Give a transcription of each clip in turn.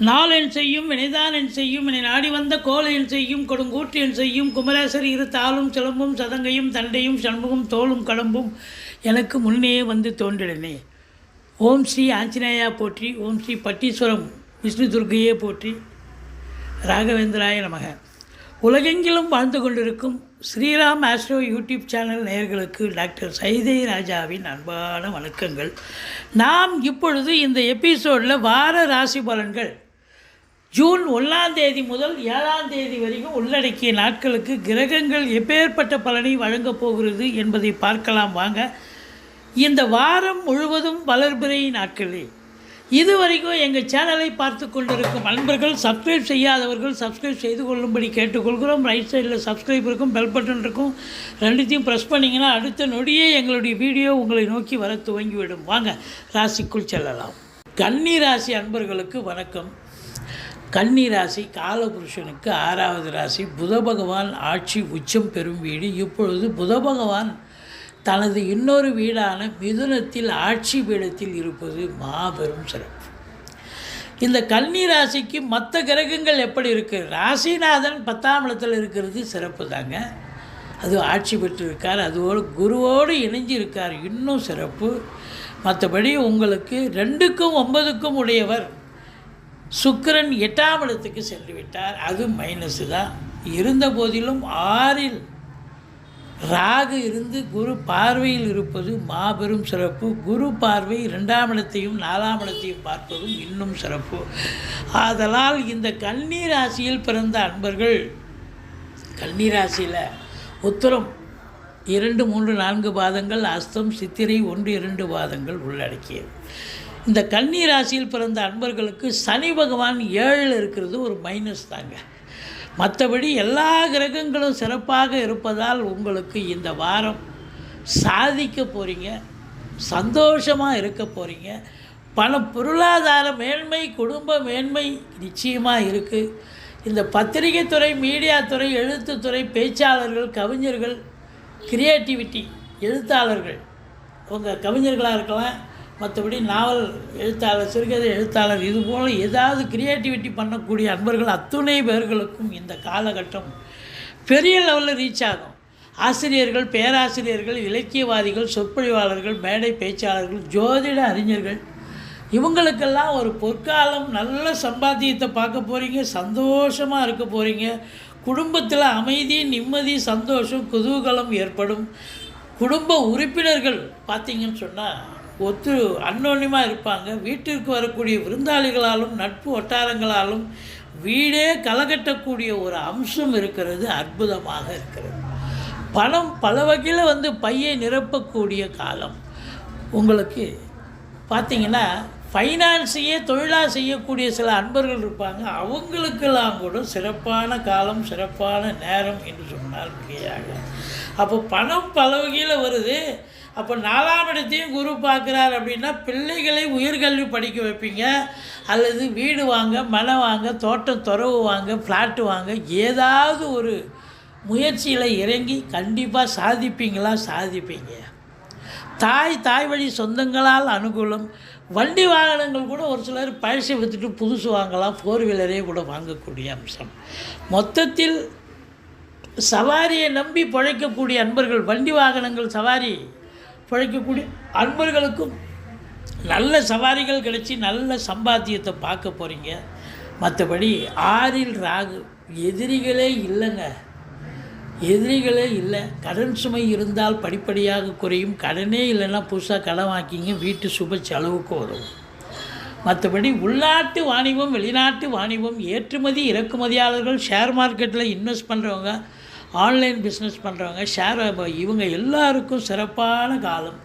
நாளென் செய்யும் வினைதானென் செய்யும் என நாடி வந்த கோலையன் செய்யும் கொடுங்கூற்றியன் செய்யும் குமரேசர் இரு தாளும் சிலம்பும் சதங்கையும் தண்டையும் சண்முகம் தோளும் கடம்பும் எனக்கு முன்னே வந்து தோன்றிடனே. ஓம் ஸ்ரீ ஆஞ்சநேயா போற்றி, ஓம் ஸ்ரீ பட்டீஸ்வரம் விஷ்ணு துர்க்கையே போற்றி, ராகவேந்திராய நமக. உலகெங்கிலும் வாழ்ந்து கொண்டிருக்கும் ஸ்ரீராம் ஆஸ்ட்ரோ யூடியூப் சேனல் நேயர்களுக்கு டாக்டர் சைதை ராஜாவின் அன்பான வணக்கங்கள். நாம் இப்பொழுது இந்த எபிசோடில் வார ராசி பலன்கள் ஜூன் 1ஆம் தேதி முதல் 7ஆம் தேதி வரைக்கும் உள்ளடக்கிய நாட்களுக்கு கிரகங்கள் எப்பேற்பட்ட பலனை வழங்கப் போகிறது என்பதை பார்க்கலாம் வாங்க. இந்த வாரம் முழுவதும் வளர்பிறை நாட்களே. இதுவரைக்கும் எங்கள் சேனலை பார்த்து கொண்டிருக்கும் நண்பர்கள், சப்ஸ்கிரைப் செய்யாதவர்கள் சப்ஸ்கிரைப் செய்து கொள்ளும்படி கேட்டுக்கொள்கிறோம். ரைட் சைடில் சப்ஸ்கிரைப் இருக்கும், பெல் பட்டன் இருக்கும், ரெண்டுத்தையும் ப்ரெஸ் பண்ணிங்கன்னா அடுத்த நொடியே எங்களுடைய வீடியோ உங்களை நோக்கி வர துவங்கிவிடும். வாங்க ராசிக்குள் செல்லலாம். கன்னி ராசி அன்பர்களுக்கு வணக்கம். கன்னி ராசி காலபுருஷனுக்கு 6வது ராசி. புத பகவான் ஆட்சி உச்சம் பெறும் வீடு. இப்பொழுது புத பகவான் தனது இன்னொரு வீடான மிதுனத்தில் ஆட்சி பீடத்தில் இருப்பது மாபெரும் சிறப்பு. இந்த கன்னி ராசிக்கு மற்ற கிரகங்கள் எப்படி இருக்குது? ராசிநாதன் 10ஆம் இடத்தில் இருக்கிறது சிறப்பு தாங்க. அது ஆட்சி பெற்று இருக்கார், அதுவோடு குருவோடு இணைஞ்சு இருக்கார், இன்னும் சிறப்பு. மற்றபடி உங்களுக்கு 2க்கும் 9க்கும் உடையவர் சுக்கிரன் 8ஆம் இடத்துக்கு சென்று விட்டார், அது மைனஸு தான். இருந்த போதிலும் 6இல் ராகு இருந்து குரு பார்வையில் இருப்பது மாபெரும் சிறப்பு. குரு பார்வை 2ஆம் இடத்தையும் 4ஆம் இடத்தையும் பார்ப்பதும் இன்னும் சிறப்பு. ஆதலால் இந்த கன்னி ராசியில் பிறந்த அன்பர்கள், கன்னி ராசியில் உத்திரம் 2, 3, 4 பாதங்கள், அஸ்தம், சித்திரை 1, 2 பாதங்கள் உள்ளடக்கியது. இந்த கன்னி ராசியில் பிறந்த அன்பர்களுக்கு சனி பகவான் 7ல் இருக்கிறது ஒரு மைனஸ் தாங்க. மற்றபடி எல்லா கிரகங்களும் சிறப்பாக இருப்பதால் உங்களுக்கு இந்த வாரம் சாதிக்க போகிறீங்க, சந்தோஷமாக இருக்க போகிறீங்க. பொருளாதார மேன்மை, குடும்ப மேன்மை நிச்சயமாக இருக்குது. இந்த பத்திரிகை துறை, மீடியா துறை, எழுத்துத்துறை, பேச்சாளர்கள், கவிஞர்கள், கிரியேட்டிவிட்டி, எழுத்தாளர்கள், அவங்க கவிஞர்களாக இருக்கலாம், மற்றபடி நாவல் எழுத்தாளர், சிறுகதை எழுத்தாளர், இதுபோல் ஏதாவது கிரியேட்டிவிட்டி பண்ணக்கூடிய அன்பர்கள் அத்துணை பேர்களுக்கும் இந்த காலகட்டம் பெரிய லெவலில் ரீச் ஆகும். ஆசிரியர்கள், பேராசிரியர்கள், இலக்கியவாதிகள், சொற்பொழிவாளர்கள், மேடை பேச்சாளர்கள், ஜோதிட அறிஞர்கள், இவங்களுக்கெல்லாம் ஒரு பொற்காலம். நல்ல சம்பாத்தியத்தை பார்க்க போகிறீங்க, சந்தோஷமாக இருக்க போகிறீங்க. குடும்பத்தில் அமைதி, நிம்மதி, சந்தோஷம், குதூகலம் ஏற்படும். குடும்ப உறுப்பினர்கள் பார்த்திங்கன்னு சொன்னால் அன்னோன்யமாக இருப்பாங்க. வீட்டிற்கு வரக்கூடிய விருந்தாளிகளாலும் நட்பு வட்டாரங்களாலும் வீடே கலகட்டக்கூடிய ஒரு அம்சம் இருக்கிறது, அற்புதமாக இருக்கிறது. பணம் பல வகையில் பையை நிரப்பக்கூடிய காலம். உங்களுக்கு பார்த்திங்கன்னா ஃபைனான்ஸையே தொழிலாக செய்யக்கூடிய சில அன்பர்கள் இருப்பாங்க, அவங்களுக்கெல்லாம் கூட சிறப்பான காலம், சிறப்பான நேரம் என்று சொன்னால் மிகையாக. அப்போ பணம் பல வகையில் வருது. அப்போ 4ஆம் இடத்தையும் குரு பார்க்குறார் அப்படின்னா பிள்ளைகளை உயர்கல்வி படிக்க வைப்பீங்க, அல்லது வீடு வாங்க, மனை வாங்க, தோட்டம் துறவு வாங்க, ஃப்ளாட்டு வாங்க, ஏதாவது ஒரு முயற்சியில் இறங்கி கண்டிப்பாக சாதிப்பீங்க. தாய் வழி சொந்தங்களால் அனுகூலம். வண்டி வாகனங்கள் கூட ஒரு சிலர் பழசை விற்றுட்டு புதுசு வாங்கலாம், 4 வீலரே கூட வாங்கக்கூடிய அம்சம். மொத்தத்தில் சவாரியை நம்பி பிழைக்கக்கூடிய அன்பர்கள், வண்டி வாகனங்கள் சவாரி பிழைக்கக்கூடிய அன்பர்களுக்கும் நல்ல சவாரிகள் கிடைச்சி நல்ல சம்பாத்தியத்தை பார்க்க போகிறீங்க. மற்றபடி 6இல் ராகு, எதிரிகளே இல்லை. கடன் சுமை இருந்தால் படிப்படியாக குறையும். கடனே இல்லைன்னா புதுசாக கடன் வாங்கிங்க, வீட்டு சுப செலவுக்கு உதவும். மற்றபடி உள்நாட்டு வாணிபம், வெளிநாட்டு வாணிபம், ஏற்றுமதி இறக்குமதியாளர்கள், ஷேர் மார்க்கெட்டில் இன்வெஸ்ட் பண்ணுறவங்க, ஆன்லைன் பிஸ்னஸ் பண்ணுறவங்க, இவங்க எல்லாருக்கும் சிறப்பான காலம்.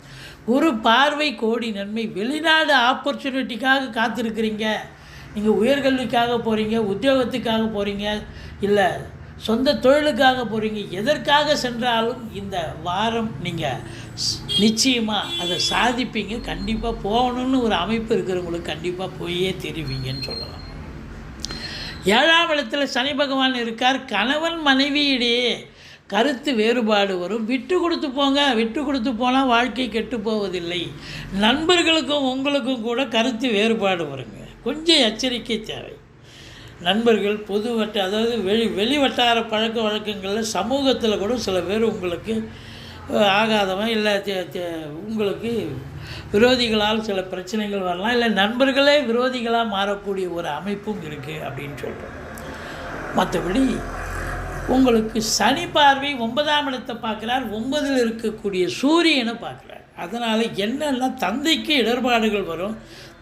குரு பார்வை கோடி நன்மை. வெளிநாடு ஆப்பர்ச்சுனிட்டிக்காக காத்திருக்கிறீங்க, நீங்கள் உயர்கல்விக்காக போகிறீங்க, உத்தியோகத்துக்காக போகிறீங்க, இல்லை சொந்த தொழிலுக்காக போகிறீங்க, எதற்காக சென்றாலும் இந்த வாரம் நீங்கள் நிச்சயமாக அதை சாதிப்பீங்க. கண்டிப்பாக போகணுன்னு ஒரு அமைப்பு இருக்கிறவங்களுக்கு கண்டிப்பாக போயே தெரிவிங்கன்னு சொல்லலாம். 7ஆம் இடத்தில் சனி பகவான் இருக்கார். கணவன் மனைவியிடையே கருத்து வேறுபாடு வரும். விட்டு கொடுத்து போனால் வாழ்க்கை கெட்டு போவதில்லை. நண்பர்களுக்கும் உங்களுக்கும் கூட கருத்து வேறுபாடு வருங்க, கொஞ்சம் எச்சரிக்கை தேவை. நண்பர்கள், பொது அதாவது வெளி வட்டார பழக்க வழக்கங்களில் சமூகத்தில் கூட சில பேர் உங்களுக்கு ஆகாதவன், இல்லை உங்களுக்கு விரோதிகளால் சில பிரச்சனைகள் வரலாம், இல்லை நண்பர்களே விரோதிகளாக மாறக்கூடிய ஒரு அமைப்பும் இருக்குது அப்படின்னு சொல்கிறோம். மற்றபடி உங்களுக்கு சனி பார்வை 9ஆம் இடத்தை பார்க்குறார், 9இல் இருக்கக்கூடிய சூரியனை பார்க்குறார். அதனால் என்னென்னா தந்தைக்கு இடர்பாடுகள் வரும்,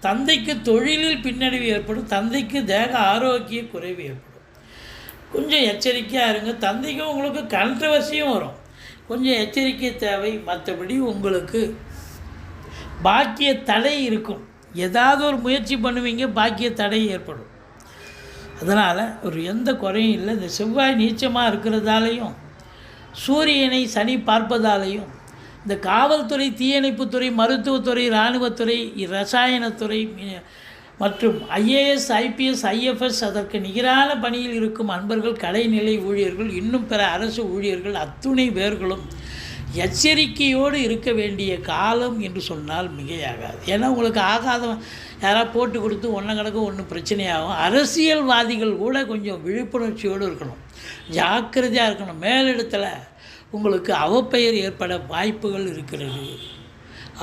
தந்தைக்கு தொழிலில் பின்னடைவு ஏற்படும், தந்தைக்கு தேக ஆரோக்கிய குறைவு ஏற்படும். கொஞ்சம் எச்சரிக்கையாக இருங்க. தந்தைக்கும் உங்களுக்கு கான்ட்ரவர்சியும் வரும், கொஞ்சம் எச்சரிக்கை தேவை. மற்றபடி உங்களுக்கு பாக்கிய தடை இருக்கும், ஏதாவது ஒரு முயற்சி பண்ணுவீங்க, பாக்கிய தடை ஏற்படும். அதனால் ஒரு எந்த குறையும் இல்லை. இந்த செவ்வாய் நீச்சமாக இருக்கிறதாலையும் சூரியனை சனி பார்ப்பதாலையும் இந்த காவல்துறை, தீயணைப்புத்துறை, மருத்துவத்துறை, இராணுவத்துறை, ரசாயனத்துறை மற்றும் IAS, IPS, IFS அதற்கு நிகரான பணியில் இருக்கும் அன்பர்கள், கடைநிலை ஊழியர்கள், இன்னும் பிற அரசு ஊழியர்கள் அத்துணை பேர்களும் எச்சரிக்கையோடு இருக்க வேண்டிய காலம் என்று சொன்னால் மிகையாகாது. ஏன்னா உங்களுக்கு ஆகாதவன் யாராவது போட்டு கொடுத்து ஒன்றை கணக்கு ஒன்று பிரச்சனையாகும். அரசியல்வாதிகள் கூட கொஞ்சம் விழிப்புணர்ச்சியோடு இருக்கணும், ஜாக்கிரதையாக இருக்கணும். மேலிடத்தில் உங்களுக்கு அவப்பெயர் ஏற்பட வாய்ப்புகள் இருக்கிறது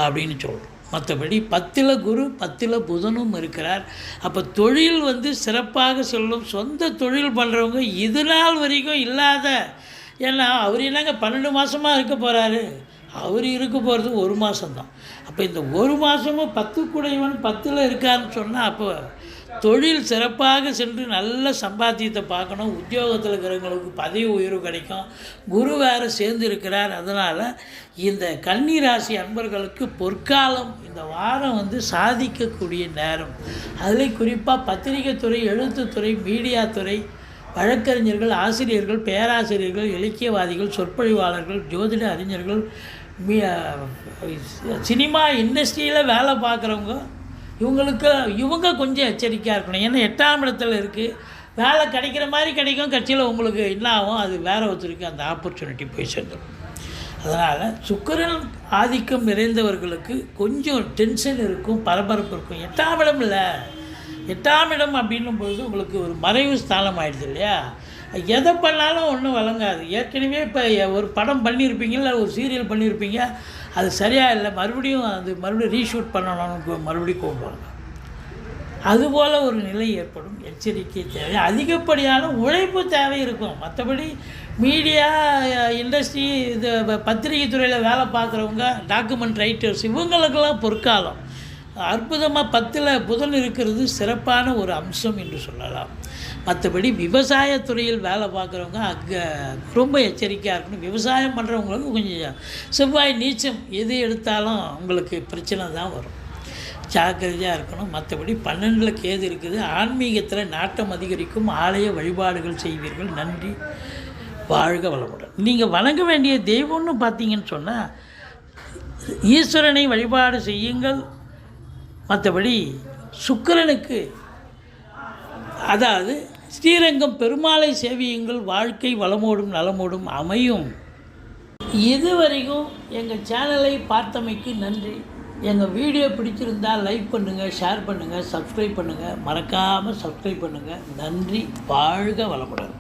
அப்படின்னு சொல்கிறோம். மற்றபடி 10ல் குரு, 10ல் புதனும் இருக்கிறார். அப்போ தொழில் சிறப்பாக செல்லும். சொந்த தொழில் பண்ணுறவங்க இது நாள் வரைக்கும் இல்லாத, ஏன்னா அவர் என்னங்க 12 மாதமாக இருக்க போகிறாரு, அவர் இருக்க போகிறது 1 மாதம்தான். அப்போ இந்த 1 மாதமும் 10 கூடையவன் 10ல் இருக்காருன்னு சொன்னால் அப்போ தொழில் சிறப்பாக சென்று நல்ல சம்பாத்தியத்தை பார்க்கணும். உத்தியோகத்தில் இருக்கிறவங்களுக்கு பதவி உயர்வு கிடைக்கும். குரு வேறு சேர்ந்து இருக்கிறார். அதனால் இந்த கன்னிராசி அன்பர்களுக்கு பொற்காலம். இந்த வாரம் சாதிக்கக்கூடிய நேரம். அதில் குறிப்பாக பத்திரிகை துறை, எழுத்துத்துறை, மீடியா துறை, வழக்கறிஞர்கள், ஆசிரியர்கள், பேராசிரியர்கள், இலக்கியவாதிகள், சொற்பொழிவாளர்கள், ஜோதிட அறிஞர்கள், சினிமா இண்டஸ்ட்ரியில் வேலை பார்க்குறவங்க, இவங்க கொஞ்சம் எச்சரிக்கையாக இருக்கணும். ஏன்னா 8ஆம் இடத்துல இருக்குது. வேலை கிடைக்கிற மாதிரி கிடைக்கும், கட்சியில் உங்களுக்கு என்ன ஆகும், அது வேறு ஒருத்தருக்கு அந்த ஆப்பர்ச்சுனிட்டி போய் சேர்ந்துடும். அதனால் சுக்கிரன் ஆதிக்கம் நிறைந்தவர்களுக்கு கொஞ்சம் டென்ஷன் இருக்கும், பரபரப்பு இருக்கும். 8ஆம் இடம் இல்லை, 8ஆம் இடம் அப்படின்னும் பொழுது உங்களுக்கு ஒரு மறைவு ஸ்தானம் ஆகிடுது இல்லையா. எதை பண்ணாலும் ஒன்றும் வழங்காது. ஏற்கனவே இப்போ ஒரு படம் பண்ணியிருப்பீங்க, இல்லை ஒரு சீரியல் பண்ணியிருப்பீங்க, அது சரியாக இல்லை, மறுபடியும் ரீஷூட் பண்ணணும்னு மறுபடியும் கூப்பிடுவாங்க. அதுபோல் ஒரு நிலை ஏற்படும். எச்சரிக்கை தேவை, அதிகப்படியான உழைப்பு தேவை இருக்கும். மற்றபடி மீடியா இண்டஸ்ட்ரி, இது பத்திரிகை துறையில் வேலை பார்க்குறவங்க, டாக்குமெண்ட் ரைட்டர்ஸ், இவங்களுக்கெல்லாம் பொற்காலம். அற்புதமாக 10ல் புதன் இருக்கிறது சிறப்பான ஒரு அம்சம் என்று சொல்லலாம். மற்றபடி விவசாயத்துறையில் வேலை பார்க்குறவங்க அங்கே ரொம்ப எச்சரிக்கையாக இருக்கணும். விவசாயம் பண்ணுறவங்களுக்கு கொஞ்சம் செவ்வாய் நீச்சம், எது எடுத்தாலும் உங்களுக்கு பிரச்சனை தான் வரும், ஜாக்கிரதையாக இருக்கணும். மற்றபடி 12ல் கேது இருக்குது. ஆன்மீகத்தில் நாட்டம் அதிகரிக்கும். ஆலய வழிபாடுகள் செய்வீர்கள். நன்றி, வாழ்க வளமுடன். நீங்கள் வணங்க வேண்டிய தெய்வம்னு பார்த்தீங்கன்னு சொன்னால் ஈஸ்வரனை வழிபாடு செய்யுங்கள். மற்றபடி சுக்கிரனுக்கு, அதாவது ஸ்ரீரங்கம் பெருமாளை சேவியுங்கள். வாழ்க்கை வளமோடும் நலமோடும் அமையும். இதுவரைக்கும் எங்கள் சேனலை பார்த்தமைக்கு நன்றி. எங்கள் வீடியோ பிடிச்சிருந்தால் லைக் பண்ணுங்கள், ஷேர் பண்ணுங்கள், சப்ஸ்கிரைப் பண்ணுங்கள். மறக்காமல் சப்ஸ்கிரைப் பண்ணுங்கள். நன்றி, வாழ்க வளமுடன்.